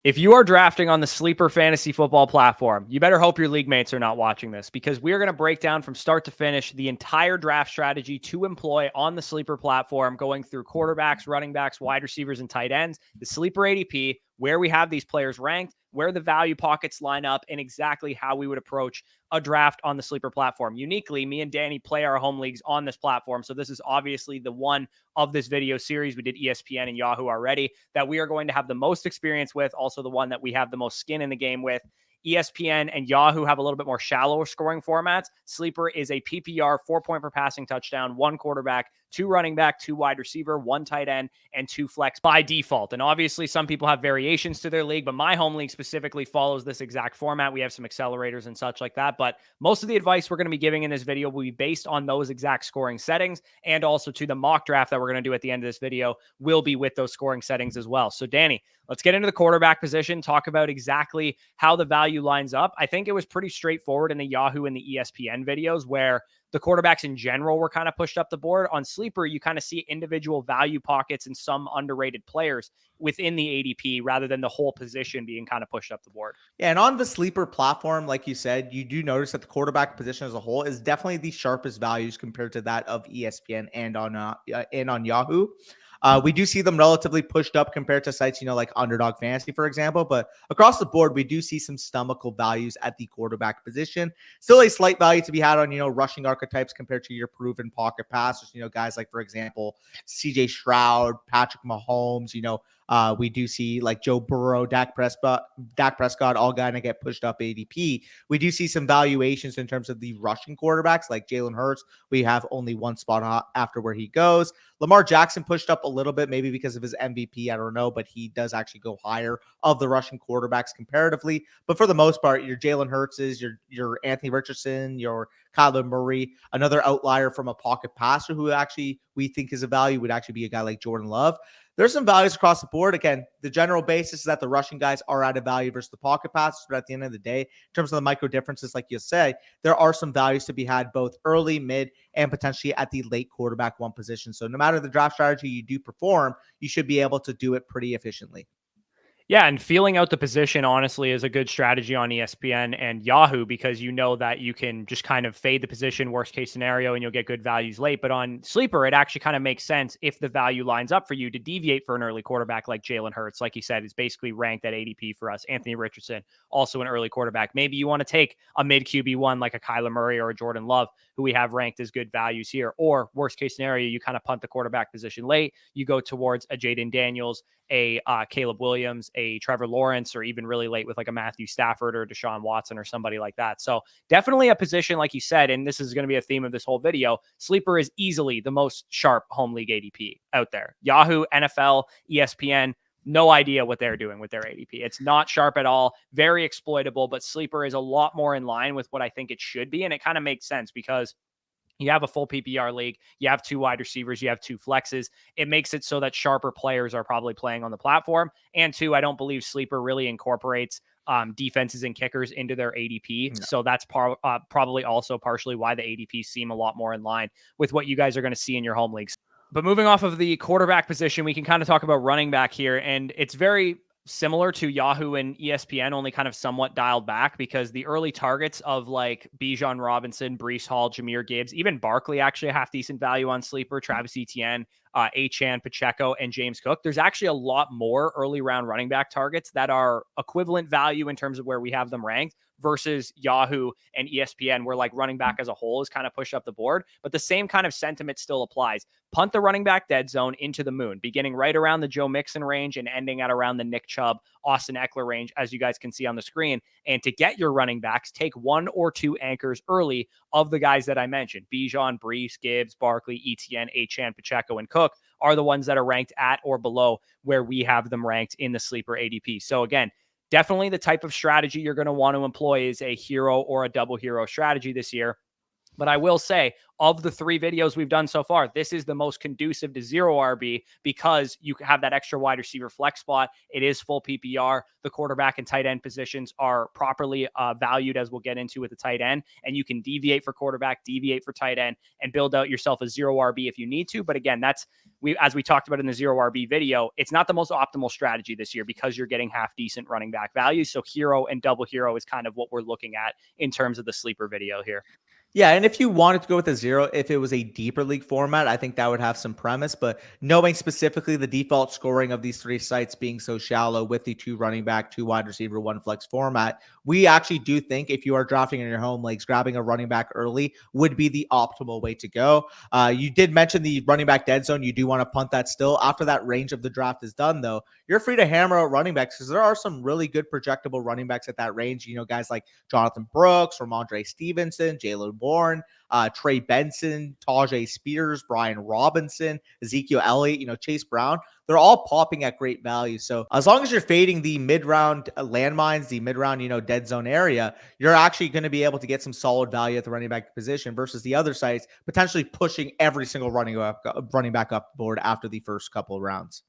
If you are drafting on the Sleeper Fantasy Football platform, you better hope your league mates are not watching this, because we are going to break down from start to finish the entire draft strategy to employ on the Sleeper platform, going through quarterbacks, running backs, wide receivers, and tight ends, the Sleeper ADP, where we have these players ranked, where the value pockets line up, and exactly how we would approach a draft on the Sleeper platform. Uniquely, me and Danny play our home leagues on this platform, so this is obviously the one of this video series. We did ESPN and Yahoo already, that we are going to have the most experience with, also the one that we have the most skin in the game with. ESPN and Yahoo have a little bit more shallow scoring formats. Sleeper is a PPR, 4 point per passing touchdown, 1 quarterback, 2 running back, 2 wide receiver, 1 tight end, and 2 flex by default. And obviously some people have variations to their league, but my home league specifically follows this exact format. We have some accelerators and such like that, but most of the advice we're going to be giving in this video will be based on those exact scoring settings, and also to the mock draft that we're going to do at the end of this video will be with those scoring settings as well. So Danny, let's get into the quarterback position, talk about exactly how the value lines up. I think it was pretty straightforward in the Yahoo and the ESPN videos, where the quarterbacks in general were kind of pushed up the board. On Sleeper, you kind of see individual value pockets and some underrated players within the ADP rather than the whole position being kind of pushed up the board. Yeah, and on the Sleeper platform, like you said, you do notice that the quarterback position as a whole is definitely the sharpest values compared to that of ESPN and on Yahoo. We do see them relatively pushed up compared to sites, like Underdog Fantasy, for example. But across the board, we do see some stomachable values at the quarterback position. Still a slight value to be had on, rushing archetypes compared to your proven pocket passers. Guys like, for example, CJ Stroud, Patrick Mahomes, we do see like Joe Burrow, Dak Prescott, all going to get pushed up ADP. We do see some valuations in terms of the rushing quarterbacks like Jalen Hurts. We have only one spot after where he goes. Lamar Jackson pushed up a little bit, maybe because of his MVP. I don't know, but he does actually go higher of the rushing quarterbacks comparatively. But for the most part, your Jalen Hurts, your Anthony Richardson, your Kyler Murray, another outlier from a pocket passer who actually we think is a value would actually be a guy like Jordan Love. There's some values across the board. Again, the general basis is that the rushing guys are at a value versus the pocket passes. But at the end of the day, in terms of the micro differences, like you say, there are some values to be had both early, mid, and potentially at the late quarterback one position. So no matter the draft strategy you do perform, you should be able to do it pretty efficiently. Yeah, and feeling out the position, honestly, is a good strategy on ESPN and Yahoo, because you know that you can just kind of fade the position, worst case scenario, and you'll get good values late. But on Sleeper, it actually kind of makes sense if the value lines up for you to deviate for an early quarterback like Jalen Hurts. Like you said, is basically ranked at ADP for us. Anthony Richardson, also an early quarterback. Maybe you want to take a mid QB1 like a Kyler Murray or a Jordan Love, who we have ranked as good values here. Or worst case scenario, you kind of punt the quarterback position late. You go towards a Jaden Daniels, a Caleb Williams, a Trevor Lawrence, or even really late with like a Matthew Stafford or Deshaun Watson or somebody like that. So definitely a position, like you said, and this is going to be a theme of this whole video, Sleeper is easily the most sharp home league ADP out there. Yahoo, NFL, ESPN, no idea what they're doing with their ADP. It's not sharp at all, very exploitable, but Sleeper is a lot more in line with what I think it should be. And it kind of makes sense because you have a full PPR league, you have 2 wide receivers, you have 2 flexes. It makes it so that sharper players are probably playing on the platform. And 2, I don't believe Sleeper really incorporates defenses and kickers into their ADP. No. So that's probably also partially why the ADPs seem a lot more in line with what you guys are going to see in your home leagues. But moving off of the quarterback position, we can kind of talk about running back here. And it's very similar to Yahoo and ESPN, only kind of somewhat dialed back, because the early targets of like Bijan Robinson, Breece Hall, Jahmyr Gibbs, even Barkley actually a half decent value on Sleeper, Travis Etienne, Achane, Pacheco, and James Cook. There's actually a lot more early round running back targets that are equivalent value in terms of where we have them ranked versus Yahoo and ESPN, where like running back as a whole is kind of pushed up the board. But the same kind of sentiment still applies. Punt the running back dead zone into the moon, beginning right around the Joe Mixon range and ending at around the Nick Chubb, Austin Eckler range, as you guys can see on the screen. And to get your running backs, take 1 or 2 anchors early of the guys that I mentioned. Bijan, Breece, Gibbs, Barkley, Etienne, Achane, Pacheco, and Cook are the ones that are ranked at or below where we have them ranked in the Sleeper ADP. So again, definitely the type of strategy you're going to want to employ is a hero or a double hero strategy this year. But I will say, of the 3 videos we've done so far, this is the most conducive to zero RB because you have that extra wide receiver flex spot. It is full PPR. The quarterback and tight end positions are properly valued, as we'll get into with the tight end. And you can deviate for quarterback, deviate for tight end, and build out yourself a zero RB if you need to. But again, as we talked about in the zero RB video, it's not the most optimal strategy this year because you're getting half decent running back value. So hero and double hero is kind of what we're looking at in terms of the sleeper video here. Yeah, and if you wanted to go with a zero, if it was a deeper league format, I think that would have some premise. But knowing specifically the default scoring of these 3 sites being so shallow with the 2 running back, 2 wide receiver, 1 flex format, we actually do think if you are drafting in your home leagues, grabbing a running back early would be the optimal way to go. You did mention the running back dead zone. You do want to punt that still. After that range of the draft is done, though, you're free to hammer out running backs because there are some really good projectable running backs at that range. You know, guys like Jonathan Brooks, Ramondre Stevenson, Jalen Bourne, Trey Benson, Tajay Spears, Brian Robinson, Ezekiel Elliott, Chase Brown. They're all popping at great value. So as long as you're fading the mid-round landmines, the mid-round, dead zone area, you're actually going to be able to get some solid value at the running back position versus the other sites potentially pushing every single running back up the board after the first couple of rounds.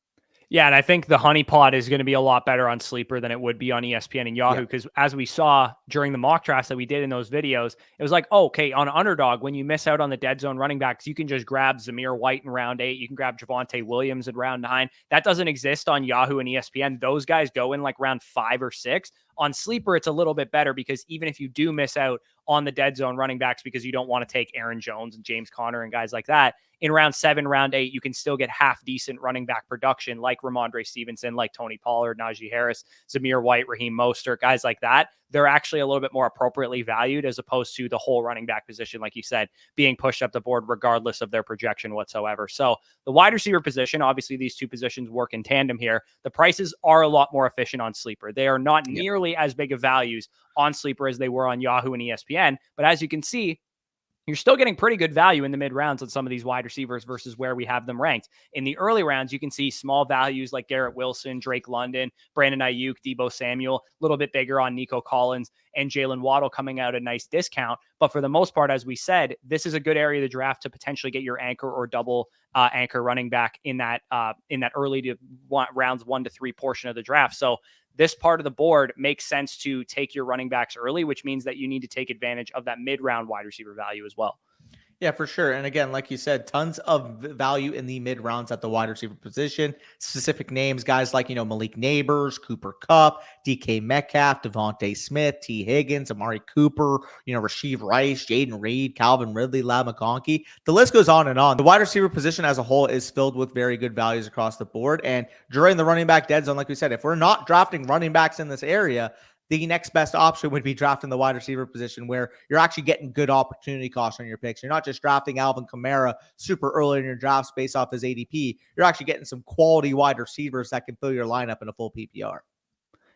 Yeah, and I think the honeypot is going to be a lot better on Sleeper than it would be on ESPN and Yahoo because as we saw during the mock drafts that we did in those videos, it was like, okay, on Underdog, when you miss out on the dead zone running backs, you can just grab Zamir White in round 8. You can grab Javonte Williams in round 9. That doesn't exist on Yahoo and ESPN. Those guys go in like round 5 or 6. On Sleeper, it's a little bit better because even if you do miss out on the dead zone running backs because you don't want to take Aaron Jones and James Conner and guys like that, in round 7, round 8, you can still get half decent running back production like Ramondre Stevenson, like Tony Pollard, Najee Harris, Zamir White, Raheem Mostert, guys like that. They're actually a little bit more appropriately valued as opposed to the whole running back position, like you said, being pushed up the board regardless of their projection whatsoever. So the wide receiver position, obviously these 2 positions work in tandem here. The prices are a lot more efficient on Sleeper. They are not nearly as big of values on Sleeper as they were on Yahoo and ESPN. But as you can see, you're still getting pretty good value in the mid rounds on some of these wide receivers versus where we have them ranked. In the early rounds, you can see small values like Garrett Wilson, Drake London, Brandon Ayuk, Deebo Samuel, a little bit bigger on Nico Collins and Jalen Waddle coming out a nice discount. But for the most part, as we said, this is a good area of the draft to potentially get your anchor or double anchor running back in that early to rounds 1 to 3 portion of the draft. So this part of the board makes sense to take your running backs early, which means that you need to take advantage of that mid-round wide receiver value as well. Yeah, for sure. And again, like you said, tons of value in the mid rounds at the wide receiver position. Specific names, guys like, Malik Neighbors, Cooper Kupp, DK Metcalf, Devontae Smith, T. Higgins, Amari Cooper, Rasheed Rice, Jaden Reed, Calvin Ridley, Ladd McConkey. The list goes on and on. The wide receiver position as a whole is filled with very good values across the board. And during the running back dead zone, like we said, if we're not drafting running backs in this area, the next best option would be drafting the wide receiver position where you're actually getting good opportunity cost on your picks. You're not just drafting Alvin Kamara super early in your drafts based off his ADP. You're actually getting some quality wide receivers that can fill your lineup in a full PPR.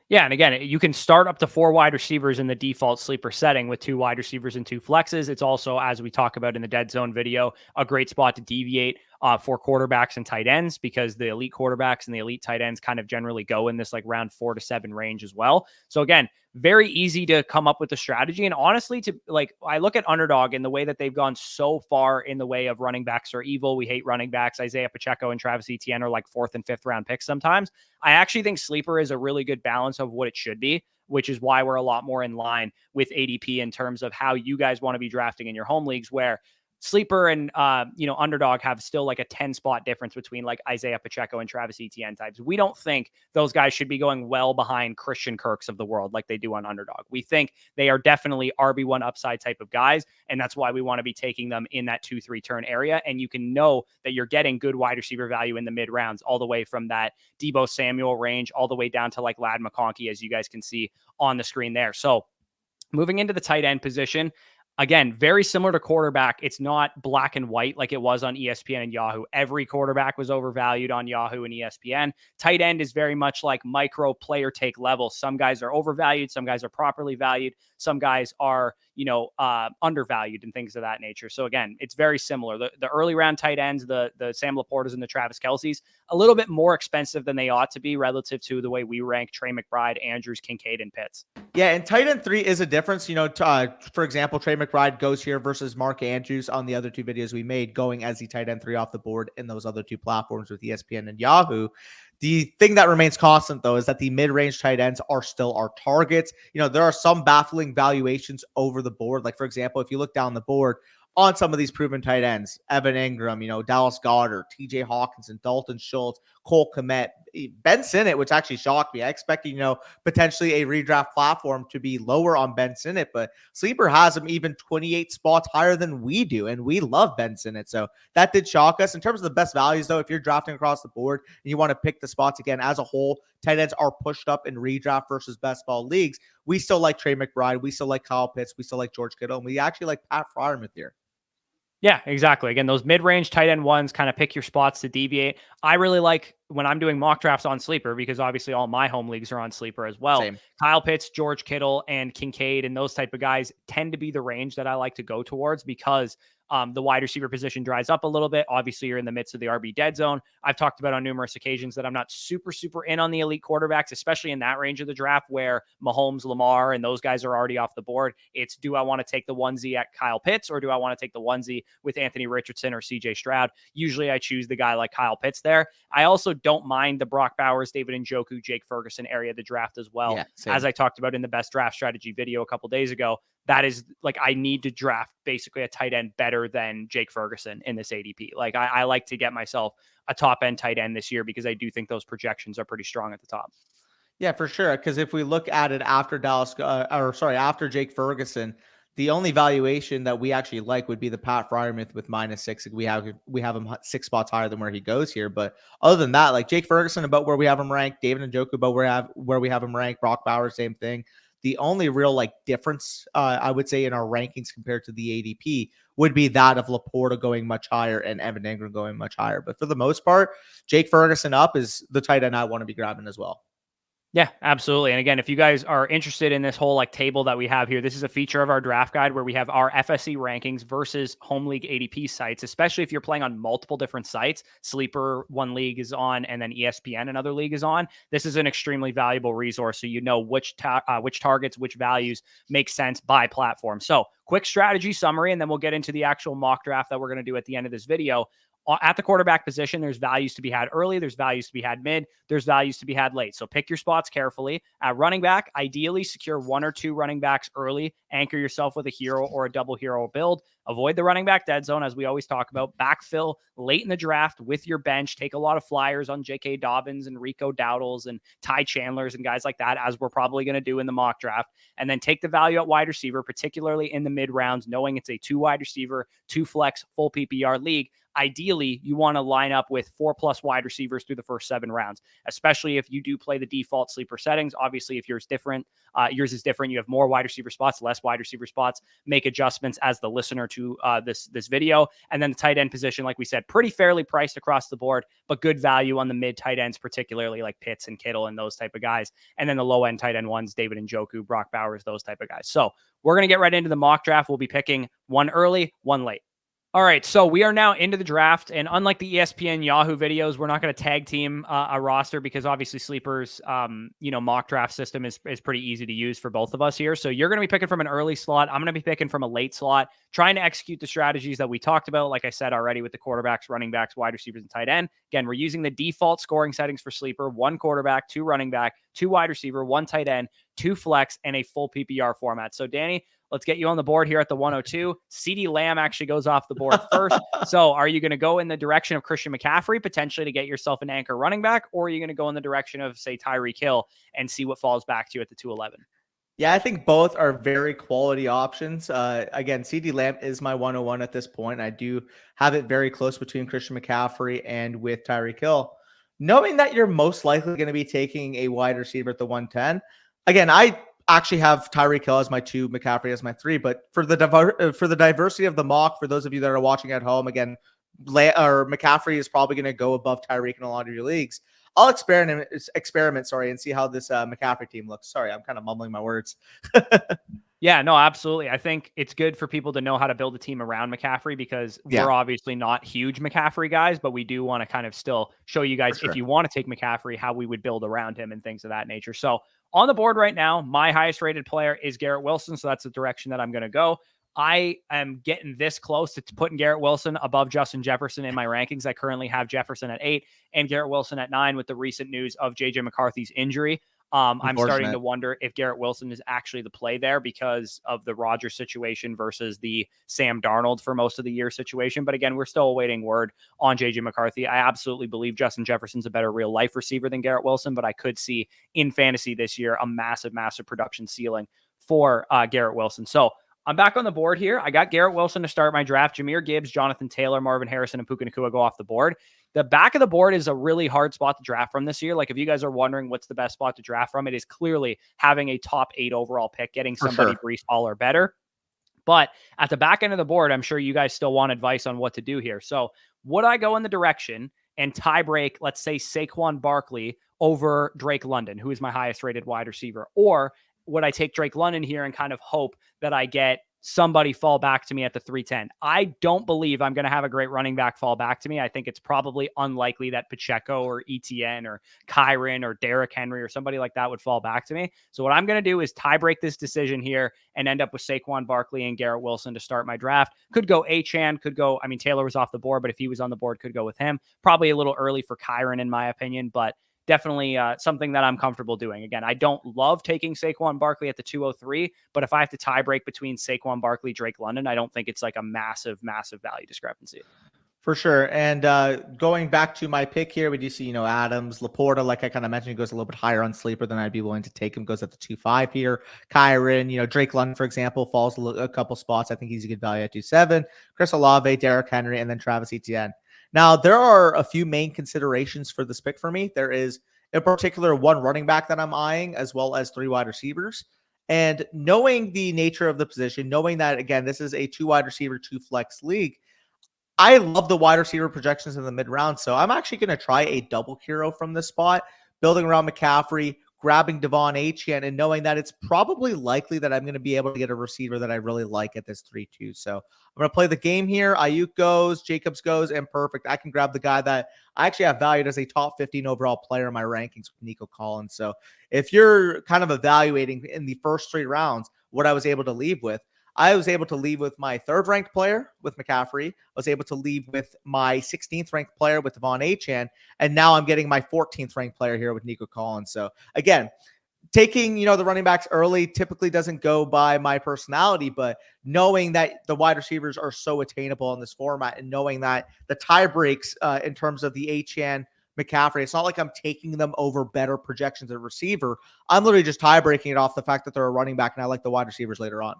Yeah, and again, you can start up to 4 wide receivers in the default sleeper setting with 2 wide receivers and 2 flexes. It's also, as we talk about in the dead zone video, a great spot to deviate for quarterbacks and tight ends because the elite quarterbacks and the elite tight ends kind of generally go in this like round 4 to 7 range as well. So again, very easy to come up with a strategy. And honestly, I look at Underdog and the way that they've gone so far in the way of running backs are evil. We hate running backs. Isaiah Pacheco and Travis Etienne are like 4th and 5th round picks sometimes. I actually think Sleeper is a really good balance of what it should be, which is why we're a lot more in line with ADP in terms of how you guys want to be drafting in your home leagues, where Sleeper and Underdog have still like a 10 spot difference between like Isaiah Pacheco and Travis Etienne types. We don't think those guys should be going well behind Christian Kirks of the world like they do on Underdog. We think they are definitely RB1 upside type of guys, and that's why we want to be taking them in that 2-3 turn area. And you can know that you're getting good wide receiver value in the mid rounds, all the way from that Deebo Samuel range all the way down to like Ladd McConkey, as you guys can see on the screen there. So moving into the tight end position, again, very similar to quarterback. It's not black and white like it was on ESPN and Yahoo. Every quarterback was overvalued on Yahoo and ESPN. Tight end is very much like micro player take level. Some guys are overvalued. Some guys are properly valued. Some guys are, undervalued and things of that nature. So again, it's very similar. The early round tight ends, the Sam Laportas and the Travis Kelce's, a little bit more expensive than they ought to be relative to the way we rank Trey McBride, Andrews, Kincaid, and Pitts. Yeah, and tight end 3 is a difference. For example, Trey McBride goes here versus Mark Andrews on the other two videos we made, going as the tight end 3 off the board in those other two platforms with ESPN and Yahoo. The thing that remains constant, though, is that the mid-range tight ends are still our targets. There are some baffling valuations over the board. Like, for example, if you look down the board on some of these proven tight ends, Evan Ingram, Dallas Goedert, TJ Hawkinson, Dalton Schultz, Cole Kmet, Ben Sinnott, which actually shocked me. I expected, potentially a redraft platform to be lower on Ben Sinnott, but Sleeper has him even 28 spots higher than we do, and we love Ben Sinnott. So that did shock us. In terms of the best values, though, if you're drafting across the board and you want to pick the spots again as a whole, tight ends are pushed up in redraft versus best ball leagues. We still like Trey McBride. We still like Kyle Pitts. We still like George Kittle. And we actually like Pat Freiermuth here. Yeah, exactly. Again, those mid-range tight end ones, kind of pick your spots to deviate. I really like when I'm doing mock drafts on Sleeper, because obviously all my home leagues are on Sleeper as well. Same. Kyle Pitts, George Kittle, and Kincaid and those type of guys tend to be the range that I like to go towards, because the wide receiver position dries up a little bit. Obviously, you're in the midst of the RB dead zone. I've talked about on numerous occasions that I'm not super in on the elite quarterbacks, especially in that range of the draft where Mahomes, Lamar, and those guys are already off the board. It's, do I want to take the onesie at Kyle Pitts, or do I want to take the onesie with Anthony Richardson or CJ Stroud? Usually I choose the guy like Kyle Pitts there. I also don't mind the Brock Bowers, David Njoku, Jake Ferguson area of the draft as well. Yeah, as I talked about in the best draft strategy video a couple days ago. That is like, I need to draft basically a tight end better than Jake Ferguson in this ADP. Like, I like to get myself a top end tight end this year, because I do think those projections are pretty strong at the top. Yeah, for sure. Because if we look at it after after Jake Ferguson, the only valuation that we actually like would be the Pat Freiermuth with -6. We have him 6 spots higher than where he goes here. But other than that, like Jake Ferguson, about where we have him ranked, David Njoku about where we have him ranked, Brock Bowers, same thing. The only real difference, I would say, in our rankings compared to the ADP would be that of Laporta going much higher and Evan Ingram going much higher. But for the most part, Jake Ferguson up is the tight end I want to be grabbing as well. Yeah, absolutely. And again, if you guys are interested in this whole table that we have here, this is a feature of our draft guide where we have our FSC rankings versus home league ADP sites, especially if you're playing on multiple different sites. Sleeper, one league is on, and then ESPN, another league is on. This is an extremely valuable resource, so you know which targets, which values make sense by platform. So quick strategy summary, and then we'll get into the actual mock draft that we're going to do at the end of this video. At the quarterback position, there's values to be had early. There's values to be had mid. There's values to be had late. So pick your spots carefully. At running back, ideally secure 1 or 2 running backs early. Anchor yourself with a hero or a double hero build. Avoid the running back dead zone, as we always talk about. Backfill late in the draft with your bench. Take a lot of flyers on J.K. Dobbins and Rico Dowdles and Ty Chandlers and guys like that, as we're probably going to do in the mock draft. And then take the value at wide receiver, particularly in the mid rounds, knowing it's a 2 wide receiver, 2 flex, full PPR league. Ideally, you want to line up with 4+ wide receivers through the first 7 rounds, especially if you do play the default sleeper settings. Obviously, if yours is different, you have more wide receiver spots, less wide receiver spots. Make adjustments as the listener to this video. And then the tight end position, like we said, pretty fairly priced across the board, but good value on the mid tight ends, particularly like Pitts and Kittle and those type of guys. And then the low end tight end ones, David Njoku, Brock Bowers, those type of guys. So we're going to get right into the mock draft. We'll be picking 1 early, 1 late. All right, so we are now into the draft, and unlike the ESPN Yahoo videos, we're not going to tag team a roster, because obviously Sleeper's mock draft system is pretty easy to use for both of us here. So you're going to be picking from an early slot. I'm going to be picking from a late slot, trying to execute the strategies that we talked about, like I said already, with the quarterbacks, running backs, wide receivers, and tight end. Again, we're using the default scoring settings for Sleeper: 1 quarterback, 2 running back, 2 wide receiver, 1 tight end, 2 flex, and a full PPR format. So Danny, let's get you on the board here at the 102. CeeDee Lamb actually goes off the board first. So are you going to go in the direction of Christian McCaffrey, potentially to get yourself an anchor running back, or are you going to go in the direction of, say, Tyreek Hill and see what falls back to you at the 211? Yeah, I think both are very quality options. Again, CeeDee Lamb is my 101 at this point. I do have it very close between Christian McCaffrey and with Tyreek Hill. Knowing that you're most likely going to be taking a wide receiver at the 110, again, I actually have Tyreek Hill as my 2, McCaffrey as my 3. But for the diversity of the mock, for those of you that are watching at home, again, McCaffrey is probably going to go above Tyreek in a lot of your leagues. I'll experiment, and see how this McCaffrey team looks. Sorry, I'm kind of mumbling my words. Yeah, no, absolutely. I think it's good for people to know how to build a team around McCaffrey, because we're obviously not huge McCaffrey guys, but we do want to kind of still show you guys, if you want to take McCaffrey, how we would build around him and things of that nature. So on the board right now, my highest rated player is Garrett Wilson. So that's the direction that I'm going to go. I am getting this close to putting Garrett Wilson above Justin Jefferson in my rankings. I currently have Jefferson at 8 and Garrett Wilson at 9 with the recent news of JJ McCarthy's injury. I'm starting to wonder if Garrett Wilson is actually the play there because of the Rodgers situation versus the Sam Darnold for most of the year situation. But again, we're still awaiting word on JJ McCarthy. I absolutely believe Justin Jefferson's a better real life receiver than Garrett Wilson, but I could see in fantasy this year a massive production ceiling for Garrett Wilson. So I'm back on the board here. I got Garrett Wilson to start my draft. Jahmyr Gibbs, Jonathan Taylor, Marvin Harrison, and Puka Nacua go off the board. The back of the board is a really hard spot to draft from this year. Like if you guys are wondering what's the best spot to draft from, it is clearly having a top 8 overall pick, getting somebody Breece Hall or better. But at the back end of the board, I'm sure you guys still want advice on what to do here. So would I go in the direction and tie break, let's say Saquon Barkley over Drake London, who is my highest rated wide receiver? Or would I take Drake London here and kind of hope that I get somebody fall back to me at the 310? I don't believe I'm going to have a great running back fall back to me. I think it's probably unlikely that Pacheco or ETN or Kyron or Derrick Henry or somebody like that would fall back to me. So what I'm going to do is tie break this decision here and end up with Saquon Barkley and Garrett Wilson to start my draft. Could go Achane, could go, I mean, Taylor was off the board, but if he was on the board, could go with him. Probably a little early for Kyron in my opinion, but definitely something that I'm comfortable doing. Again, I don't love taking Saquon Barkley at the 203, but if I have to tie break between Saquon Barkley, Drake London, I don't think it's like a massive value discrepancy. For sure. And going back to my pick here, we do see, Adams, Laporta, like I kind of mentioned, he goes a little bit higher on sleeper than I'd be willing to take him, goes at the 2.5 here. Kyron, Drake London, for example, falls a couple spots. I think he's a good value at 2.7. Chris Olave, Derrick Henry, and then Travis Etienne. Now, there are a few main considerations for this pick for me. There is, in particular, one running back that I'm eyeing, as well as 3 wide receivers. And knowing the nature of the position, knowing that, again, this is a 2 wide receiver, 2 flex league, I love the wide receiver projections in the mid-round. So I'm actually going to try a double hero from this spot, building around McCaffrey, grabbing Devon Achane, and knowing that it's probably likely that I'm going to be able to get a receiver that I really like at this 3-2. So I'm going to play the game here. Ayuk goes, Jacobs goes, and perfect. I can grab the guy that I actually have valued as a top 15 overall player in my rankings with Nico Collins. So if you're kind of evaluating in the first 3 rounds what I was able to leave with, I was able to leave with my 3rd ranked player with McCaffrey. I was able to leave with my 16th ranked player with Devon Achane. And now I'm getting my 14th ranked player here with Nico Collins. So again, taking, the running backs early typically doesn't go by my personality, but knowing that the wide receivers are so attainable in this format and knowing that the tie breaks in terms of the Achane, McCaffrey, it's not like I'm taking them over better projections at receiver. I'm literally just tie breaking it off the fact that they're a running back and I like the wide receivers later on.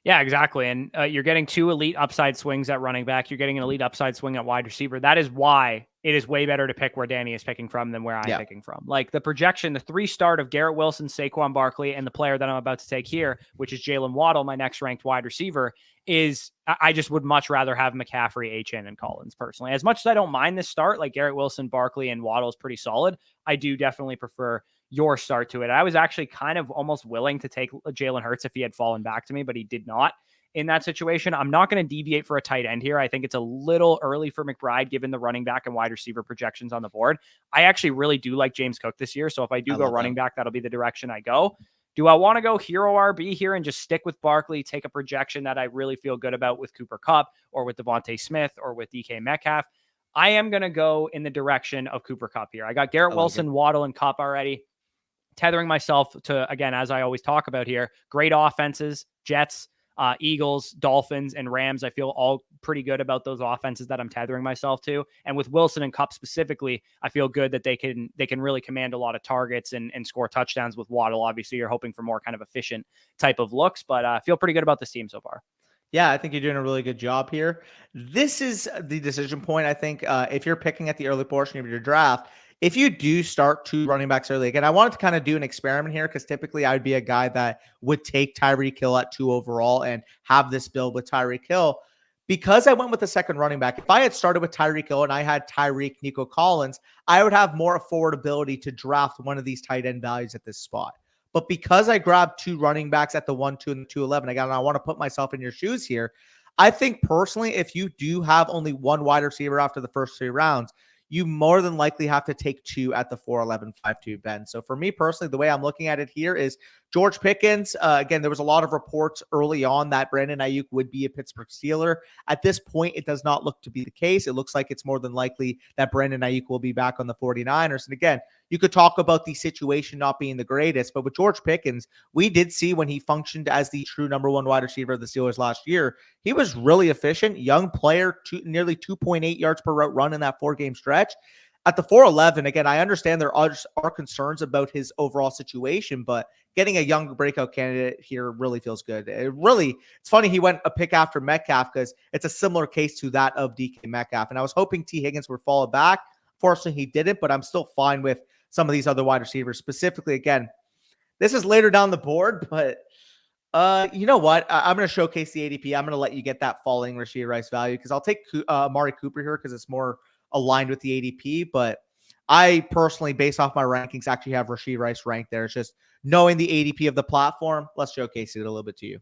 Yeah, exactly. And you're getting 2 elite upside swings at running back. You're getting an elite upside swing at wide receiver. That is why it is way better to pick where Danny is picking from than where I'm picking from. Like the projection, the 3 start of Garrett Wilson, Saquon Barkley, and the player that I'm about to take here, which is Jalen Waddle, my next ranked wide receiver, is I just would much rather have McCaffrey, Achane, and Collins personally. As much as I don't mind this start, like Garrett Wilson, Barkley, and Waddle is pretty solid, I do definitely prefer your start to it. I was actually kind of almost willing to take Jalen Hurts if he had fallen back to me, but he did not. In that situation, I'm not going to deviate for a tight end here. I think it's a little early for McBride given the running back and wide receiver projections on the board. I actually really do like James Cook this year. So if I do go running back, that'll be the direction I go. Do I want to go hero RB here and just stick with Barkley, take a projection that I really feel good about with Cooper Kupp or with Devontae Smith or with DK Metcalf? I am going to go in the direction of Cooper Kupp here. I got Garrett Wilson, Waddle, and Kupp already. Tethering myself to, again, as I always talk about here, great offenses, Jets, Eagles, Dolphins, and Rams. I feel all pretty good about those offenses that I'm tethering myself to. And with Wilson and Kupp specifically, I feel good that they can really command a lot of targets and score touchdowns. With Waddle, obviously, you're hoping for more kind of efficient type of looks, but I feel pretty good about this team so far. Yeah, I think you're doing a really good job here. This is the decision point, I think, if you're picking at the early portion of your draft. If you do start 2 running backs early, again, I wanted to kind of do an experiment here because typically I would be a guy that would take Tyreek Hill at 2 overall and have this build with Tyreek Hill. Because I went with the second running back, if I had started with Tyreek Hill and I had Tyreek, Nico Collins, I would have more affordability to draft one of these tight end values at this spot. But because I grabbed 2 running backs at the 1-2 and the 2-11, again, I want to put myself in your shoes here. I think personally, if you do have only 1 wide receiver after the first 3 rounds, you more than likely have to take 2 at the 4-11-5-2 bend. So for me personally, the way I'm looking at it here is George Pickens. Again, there was a lot of reports early on that Brandon Ayuk would be a Pittsburgh Steeler. At this point, it does not look to be the case. It looks like it's more than likely that Brandon Ayuk will be back on the 49ers. And again, you could talk about the situation not being the greatest, but with George Pickens, we did see when he functioned as the true number one wide receiver of the Steelers last year, he was really efficient, young player, nearly 2.8 yards per route run in that 4-game stretch. At the 4-11, again, I understand there are concerns about his overall situation, but getting a young breakout candidate here really feels good. It's funny he went a pick after Metcalf because it's a similar case to that of DK Metcalf. And I was hoping T. Higgins would fall back. Fortunately, he didn't, but I'm still fine with some of these other wide receivers. Specifically, again, this is later down the board, but you know what? I'm going to showcase the ADP. I'm going to let you get that falling Rashee Rice value because I'll take Amari Cooper here because it's more aligned with the ADP. But I personally, based off my rankings, actually have Rashee Rice ranked there. It's just knowing the ADP of the platform. Let's showcase it a little bit to you.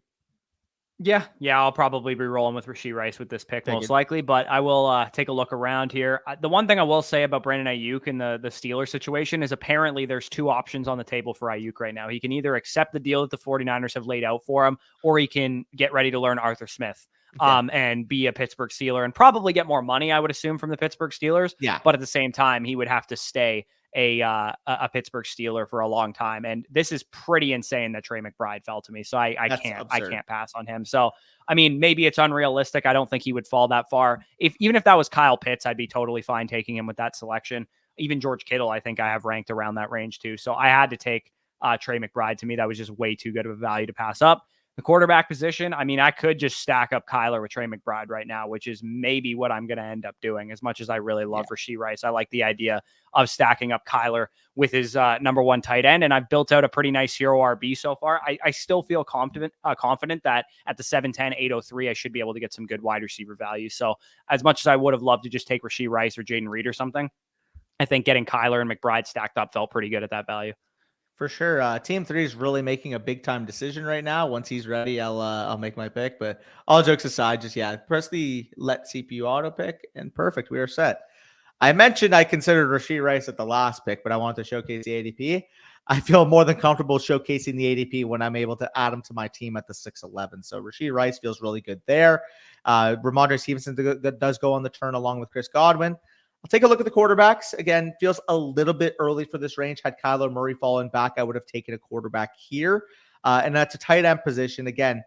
Yeah, I'll probably be rolling with Rashee Rice with this pick most likely, but I will take a look around here. The one thing I will say about Brandon Ayuk in the Steelers situation is apparently there's 2 options on the table for Ayuk right now. He can either accept the deal that the 49ers have laid out for him, or he can get ready to learn Arthur Smith and be a Pittsburgh Steeler and probably get more money, I would assume, from the Pittsburgh Steelers. Yeah. But at the same time, he would have to stay a Pittsburgh Steeler for a long time. And this is pretty insane that Trey McBride fell to me. So I can't pass on him. So, I mean, maybe it's unrealistic. I don't think he would fall that far. Even if that was Kyle Pitts, I'd be totally fine taking him with that selection. Even George Kittle, I think I have ranked around that range too. So I had to take Trey McBride. To me, that was just way too good of a value to pass up. The quarterback position, I mean, I could just stack up Kyler with Trey McBride right now, which is maybe what I'm going to end up doing. As much as I really love Rashee Rice, I like the idea of stacking up Kyler with his number 1 tight end, and I've built out a pretty nice hero RB so far. I still feel confident that at the 710, 803, I should be able to get some good wide receiver value. So as much as I would have loved to just take Rashee Rice or Jaden Reed or something, I think getting Kyler and McBride stacked up felt pretty good at that value. For sure. Team 3 is really making a big time decision right now. Once he's ready, I'll make my pick. But all jokes aside, just press the let CPU auto pick and perfect. We are set. I mentioned I considered Rashee Rice at the last pick, but I wanted to showcase the ADP. I feel more than comfortable showcasing the ADP when I'm able to add him to my team at the 6-11. So Rashee Rice feels really good there. Ramondre Stevenson does go on the turn along with Chris Godwin. I'll take a look at the quarterbacks. Again, feels a little bit early for this range. Had Kyler Murray fallen back, I would have taken a quarterback here. And that's a tight end position. Again,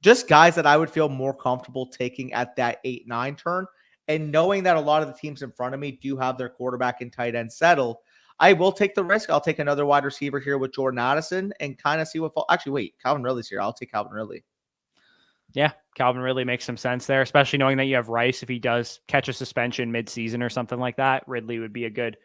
just guys that I would feel more comfortable taking at that 8-9 turn. And knowing that a lot of the teams in front of me do have their quarterback and tight end settled, I will take the risk. I'll take another wide receiver here with Jordan Addison and kind of see what Actually, wait, Calvin Ridley's here. I'll take Calvin Ridley. Yeah, Calvin Ridley makes some sense there, especially knowing that you have Rice. If he does catch a suspension mid-season or something like that, Ridley would be a good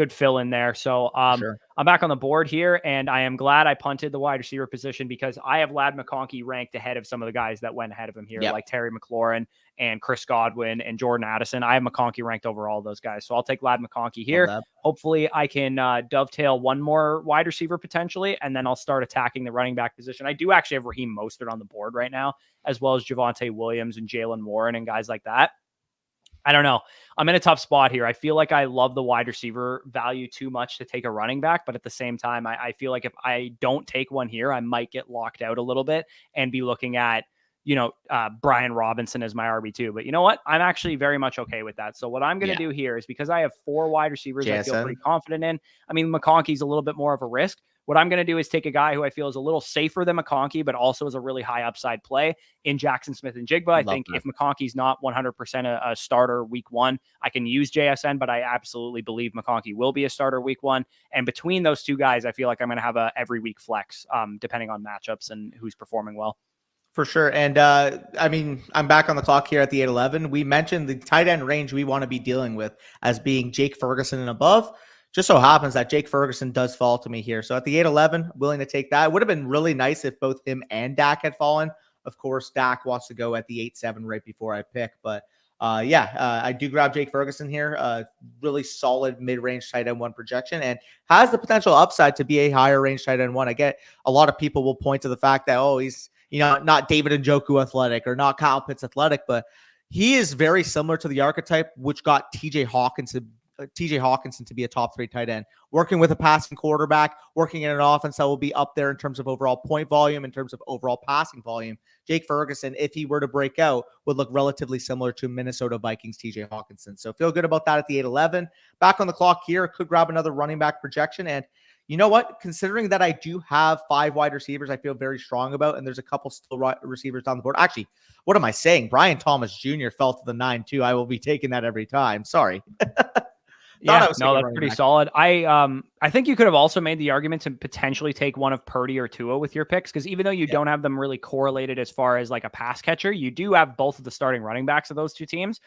fill in there. So Sure. I'm back on the board here, and I am glad I punted the wide receiver position because I have Ladd McConkey ranked ahead of some of the guys that went ahead of him here, like Terry McLaurin and Chris Godwin and Jordan Addison. I have McConkey ranked over all those guys. So I'll take Ladd McConkey here. Hopefully I can dovetail one more wide receiver potentially, and then I'll start attacking the running back position. I do actually have Raheem Mostert on the board right now, as well as Javonte Williams and Jalen Warren and guys like that. I don't know. I'm in a tough spot here. I feel like I love the wide receiver value too much to take a running back, but at the same time, I feel like if I don't take one here, I might get locked out a little bit and be looking at, Brian Robinson as my RB2. But you know what? I'm actually very much okay with that. So what I'm going to do here is because I have 4 wide receivers I feel pretty confident in. I mean, McConkey's a little bit more of a risk. What I'm going to do is take a guy who I feel is a little safer than McConkey, but also is a really high upside play in Jackson Smith and Jigba. I think if McConkey's not 100% a starter week 1, I can use JSN, but I absolutely believe McConkey will be a starter week 1. And between those 2 guys, I feel like I'm going to have a every week flex, depending on matchups and who's performing well. For sure. And I mean, I'm back on the clock here at the 8-11. We mentioned the tight end range we want to be dealing with as being Jake Ferguson and above. Just so happens that Jake Ferguson does fall to me here. So at the 8-11, willing to take that. It would have been really nice if both him and Dak had fallen. Of course, Dak wants to go at the 8-7 right before I pick. But I do grab Jake Ferguson here. Really solid mid-range tight end 1 projection and has the potential upside to be a higher range tight end 1. I get a lot of people will point to the fact that, he's not David Njoku athletic or not Kyle Pitts athletic, but he is very similar to the archetype which got TJ Hawkinson TJ Hawkinson to be a top 3 tight end, working with a passing quarterback, working in an offense that will be up there in terms of overall point volume, in terms of overall passing volume. Jake Ferguson, if he were to break out, would look relatively similar to Minnesota Vikings TJ Hawkinson. So feel good about that at the 8-11. Back on the clock here, could grab another running back projection. And you know what? Considering that I do have 5 wide receivers I feel very strong about, and there's a couple still receivers down the board. Actually, what am I saying? Brian Thomas Jr. fell to the 9-2. I will be taking that every time. Sorry. Yeah, no, that's pretty solid. I think you could have also made the argument to potentially take one of Purdy or Tua with your picks, because even though you don't have them really correlated as far as like a pass catcher, you do have both of the starting running backs of those two teams.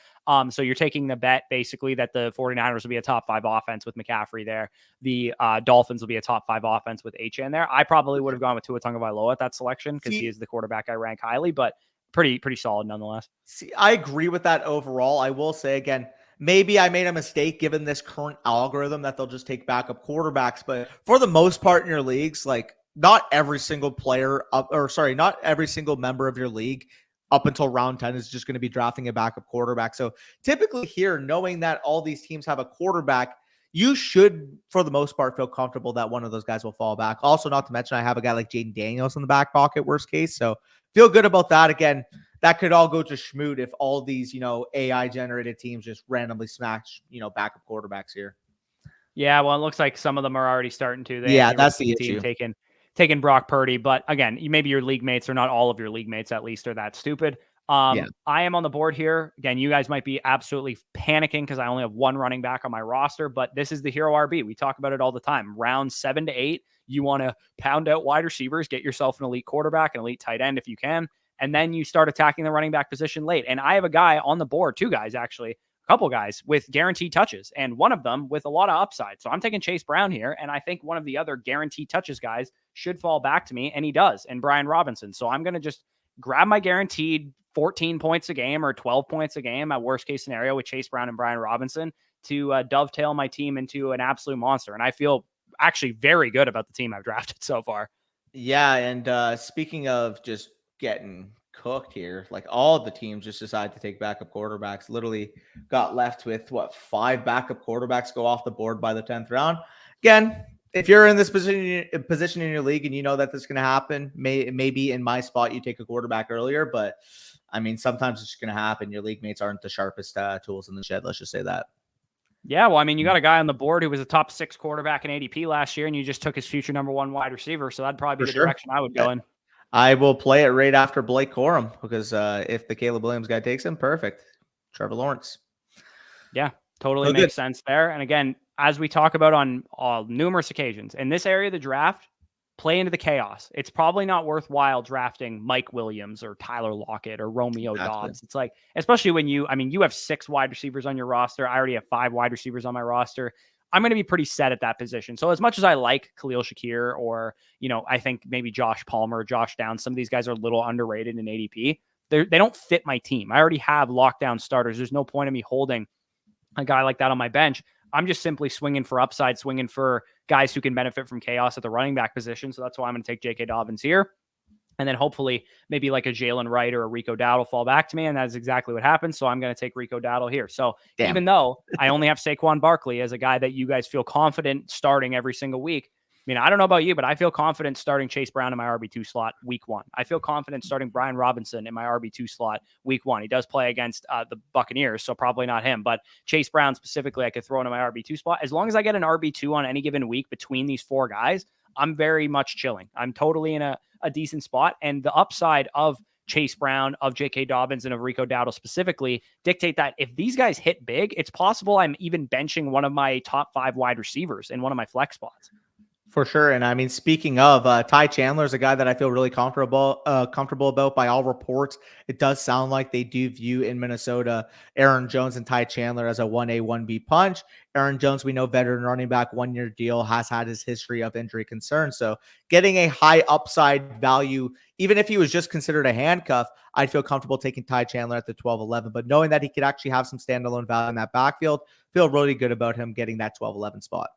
So you're taking the bet basically that the 49ers will be a top 5 offense with McCaffrey there. The Dolphins will be a top 5 offense with HN there. I probably would have gone with Tua Tagovailoa at that selection because he is the quarterback I rank highly, but pretty solid nonetheless. See, I agree with that overall. I will say again, maybe I made a mistake given this current algorithm that they'll just take backup quarterbacks. But for the most part in your leagues, like not every single not every single member of your league up until round 10 is just going to be drafting a backup quarterback. So typically here, knowing that all these teams have a quarterback, you should, for the most part, feel comfortable that one of those guys will fall back. Also, not to mention, I have a guy like Jaden Daniels in the back pocket, worst case. So feel good about that. Again, that could all go to schmoot if all these, AI generated teams just randomly smash, backup quarterbacks here. Yeah, well, it looks like some of them are already starting to. That's the issue. Taking Brock Purdy, but again, maybe your league mates, or not all of your league mates at least, are that stupid. I am on the board here. Again, you guys might be absolutely panicking because I only have 1 running back on my roster, but this is the hero RB. We talk about it all the time. Rounds 7 to 8, you want to pound out wide receivers, get yourself an elite quarterback, an elite tight end if you can, and then you start attacking the running back position late. And I have a guy on the board, 2 guys actually, a couple guys with guaranteed touches, and one of them with a lot of upside. So I'm taking Chase Brown here, and I think one of the other guaranteed touches guys should fall back to me, and he does, and Brian Robinson. So I'm going to just grab my guaranteed 14 points a game or 12 points a game at worst case scenario with Chase Brown and Brian Robinson to dovetail my team into an absolute monster. And I feel actually very good about the team I've drafted so far. Yeah. And speaking of just getting cooked here, like all of the teams just decided to take backup quarterbacks, literally got left with 5 backup quarterbacks go off the board by the 10th round. Again, if you're in this position in your league and you know that this is going to happen, maybe in my spot, you take a quarterback earlier, but I mean, sometimes it's just going to happen. Your league mates aren't the sharpest tools in the shed. Let's just say that. Yeah, well, I mean, you got a guy on the board who was a top 6 quarterback in ADP last year, and you just took his future number 1 wide receiver. So that'd probably be the direction I would go in. I will play it right after Blake Corum because if the Caleb Williams guy takes him, perfect. Trevor Lawrence. Yeah, totally makes sense there. And again, as we talk about on numerous occasions, in this area of the draft, play into the chaos. It's probably not worthwhile drafting Mike Williams or Tyler Lockett or Romeo Dobbs. It's like, especially when you have 6 wide receivers on your roster. I already have 5 wide receivers on my roster. I'm going to be pretty set at that position. So as much as I like Khalil Shakir or, I think maybe Josh Palmer, Josh Downs, some of these guys are a little underrated in ADP. They don't fit my team. I already have lockdown starters. There's no point in me holding a guy like that on my bench. I'm just simply swinging for upside, swinging for guys who can benefit from chaos at the running back position. So that's why I'm going to take J.K. Dobbins here. And then hopefully maybe like a Jalen Wright or a Rico Dowdle fall back to me. And that's exactly what happens. So I'm going to take Rico Dowdle here. So even though I only have Saquon Barkley as a guy that you guys feel confident starting every single week, I mean, I don't know about you, but I feel confident starting Chase Brown in my RB2 slot week 1. I feel confident starting Brian Robinson in my RB2 slot week 1. He does play against the Buccaneers, so probably not him. But Chase Brown specifically, I could throw into my RB2 spot. As long as I get an RB2 on any given week between these 4 guys, I'm very much chilling. I'm totally in a decent spot. And the upside of Chase Brown, of J.K. Dobbins, and of Rico Dowdle specifically dictate that if these guys hit big, it's possible I'm even benching one of my top 5 wide receivers in one of my flex spots. For sure. And I mean, speaking of Ty Chandler is a guy that I feel really comfortable about by all reports. It does sound like they do view in Minnesota Aaron Jones and Ty Chandler as a 1A, 1B punch. Aaron Jones, we know, veteran running back, 1-year deal, has had his history of injury concerns. So getting a high upside value, even if he was just considered a handcuff, I'd feel comfortable taking Ty Chandler at the 12-11. But knowing that he could actually have some standalone value in that backfield, feel really good about him getting that 12-11 spot.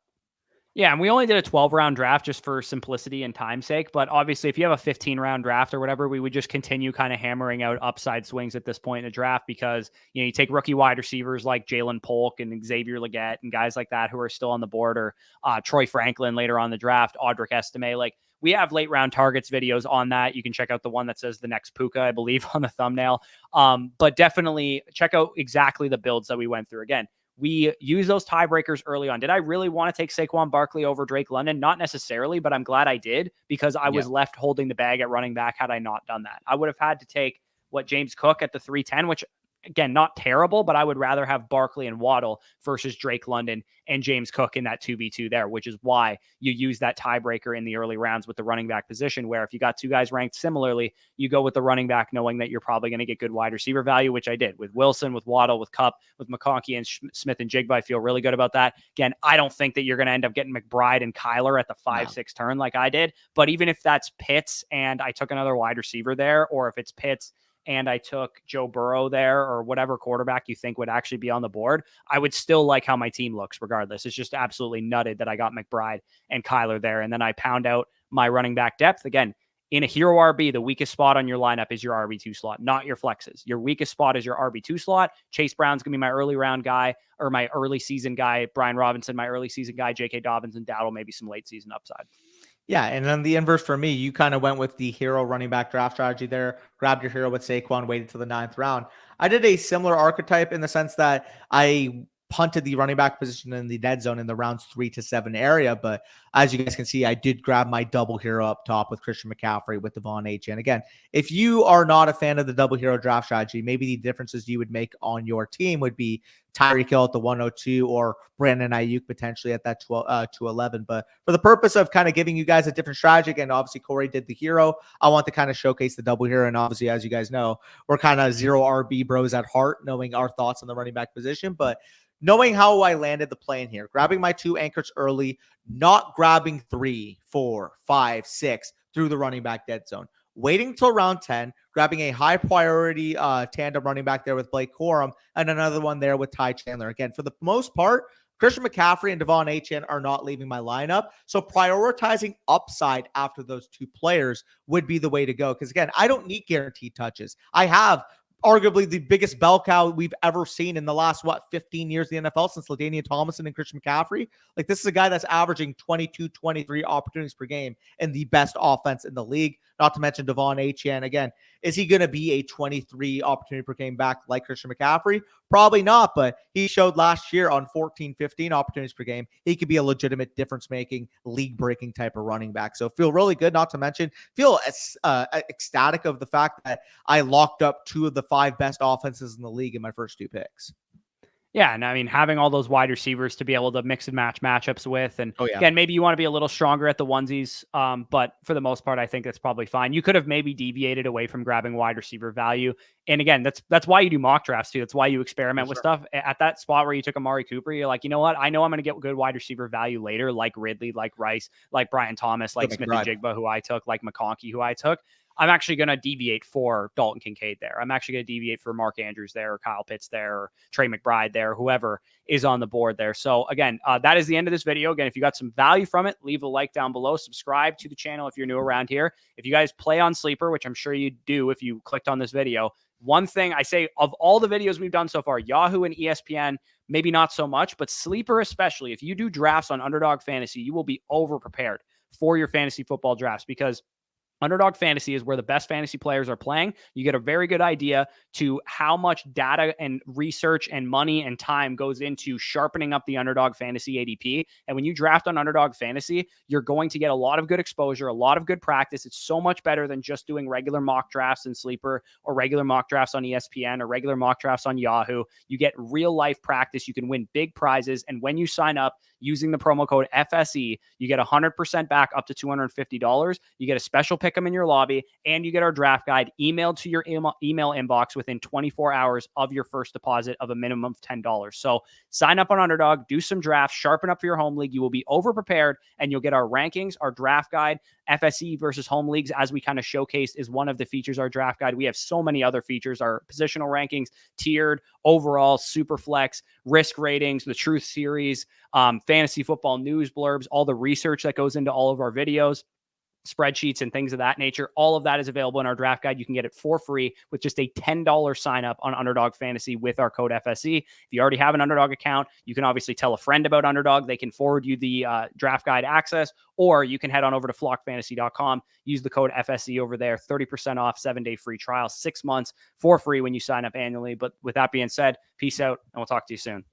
Yeah, and we only did a 12-round draft just for simplicity and time's sake. But obviously, if you have a 15-round draft or whatever, we would just continue kind of hammering out upside swings at this point in the draft because, you take rookie wide receivers like Jalen Polk and Xavier Legette and guys like that who are still on the board, or Troy Franklin later on in the draft, Audric Estime. Like, we have late round targets videos on that. You can check out the one that says the next Puka, I believe, on the thumbnail. But definitely check out exactly the builds that we went through. Again, we use those tiebreakers early on. Did I really want to take Saquon Barkley over Drake London? Not necessarily, but I'm glad I did because I was left holding the bag at running back had I not done that. I would have had to take James Cook at the 310, which again, not terrible, but I would rather have Barkley and Waddle versus Drake London and James Cook in that 2v2 there, which is why you use that tiebreaker in the early rounds with the running back position, where if you got two guys ranked similarly, you go with the running back knowing that you're probably going to get good wide receiver value, which I did with Wilson, with Waddle, with Kupp, with McConkey and Smith and Jigba. I feel really good about that. Again, I don't think that you're going to end up getting McBride and Kyler at the 5-6 turn like I did, but even if that's Pitts and I took another wide receiver there, or if it's Pitts and I took Joe Burrow there, or whatever quarterback you think would actually be on the board, I would still like how my team looks regardless. It's just absolutely nutted that I got McBride and Kyler there. And then I pound out my running back depth. Again, in a hero RB, the weakest spot on your lineup is your RB2 slot, not your flexes. Your weakest spot is your RB2 slot. Chase Brown's going to be my early round guy, or my early season guy. Brian Robinson, my early season guy. J.K. Dobbins and Dowdle, maybe some late season upside. Yeah, and then the inverse for me, you kind of went with the hero running back draft strategy there, grabbed your hero with Saquon, waited till the 9th round. I did a similar archetype in the sense that I punted the running back position in the dead zone in the rounds 3 to 7 area. But as you guys can see, I did grab my double hero up top with Christian McCaffrey with Devon H. And again, if you are not a fan of the double hero draft strategy, maybe the differences you would make on your team would be Tyreek Hill at the 102 or Brandon Ayuk potentially at that 211. But for the purpose of kind of giving you guys a different strategy, again, obviously Corey did the hero. I want to kind of showcase the double hero. And obviously, as you guys know, we're kind of zero RB bros at heart, knowing our thoughts on the running back position. But knowing how I landed the plane here, grabbing my 2 anchors early, not grabbing 3, 4, 5, 6 through the running back dead zone. Waiting till round 10, grabbing a high priority tandem running back there with Blake Corum and another one there with Ty Chandler. Again, for the most part, Christian McCaffrey and Devon Achane are not leaving my lineup. So prioritizing upside after those 2 players would be the way to go. Because again, I don't need guaranteed touches. I have arguably the biggest bell cow we've ever seen in the last, 15 years in the NFL since LaDainian Tomlinson and Christian McCaffrey. Like, this is a guy that's averaging 22, 23 opportunities per game and the best offense in the league, not to mention Devon Achane. Again, is he going to be a 23 opportunity per game back like Christian McCaffrey? Probably not, but he showed last year on 14, 15 opportunities per game, he could be a legitimate difference-making, league-breaking type of running back. So feel really good, not to mention feel ecstatic of the fact that I locked up 2 of the 5 best offenses in the league in my first 2 picks. Yeah, and I mean, having all those wide receivers to be able to mix and match matchups with, and again, maybe you want to be a little stronger at the onesies, but for the most part, I think that's probably fine. You could have maybe deviated away from grabbing wide receiver value, and again, that's why you do mock drafts too. That's why you experiment with stuff. At that spot where you took Amari Cooper, you're like, you know what? I know I'm going to get good wide receiver value later, like Ridley, like Rice, like Brian Thomas, like Smith and Jigba, who I took, like McConkey, who I took. I'm actually going to deviate for Dalton Kincaid there. I'm actually going to deviate for Mark Andrews there, or Kyle Pitts there, or Trey McBride there, whoever is on the board there. So again, that is the end of this video. Again, if you got some value from it, leave a like down below. Subscribe to the channel if you're new around here. If you guys play on Sleeper, which I'm sure you do if you clicked on this video, one thing I say, of all the videos we've done so far, Yahoo and ESPN, maybe not so much, but Sleeper especially, if you do drafts on Underdog Fantasy, you will be over-prepared for your fantasy football drafts, because Underdog Fantasy is where the best fantasy players are playing. You get a very good idea to how much data and research and money and time goes into sharpening up the Underdog Fantasy ADP. And when you draft on Underdog Fantasy, you're going to get a lot of good exposure, a lot of good practice. It's so much better than just doing regular mock drafts in Sleeper, or regular mock drafts on ESPN, or regular mock drafts on Yahoo. You get real life practice. You can win big prizes. And when you sign up using the promo code FSE, you get 100% back up to $250. You get a special pick them in your lobby, and you get our draft guide emailed to your email inbox within 24 hours of your first deposit of a minimum of $10. So sign up on Underdog, do some drafts, sharpen up for your home league. You will be over prepared, and you'll get our rankings, our draft guide, FSE versus home leagues, as we kind of showcased, is one of the features our draft guide. We have so many other features, our positional rankings, tiered, overall, super flex, risk ratings, the truth series, fantasy football news blurbs, all the research that goes into all of our videos, spreadsheets and things of that nature. All of that is available in our draft guide. You can get it for free with just a $10 sign up on Underdog Fantasy with our code FSE. If you already have an Underdog account, you can obviously tell a friend about Underdog. They can forward you the draft guide access, or you can head on over to flockfantasy.com, use the code FSE over there, 30% off, 7-day free trial, 6 months for free when you sign up annually. But with that being said, peace out, and we'll talk to you soon.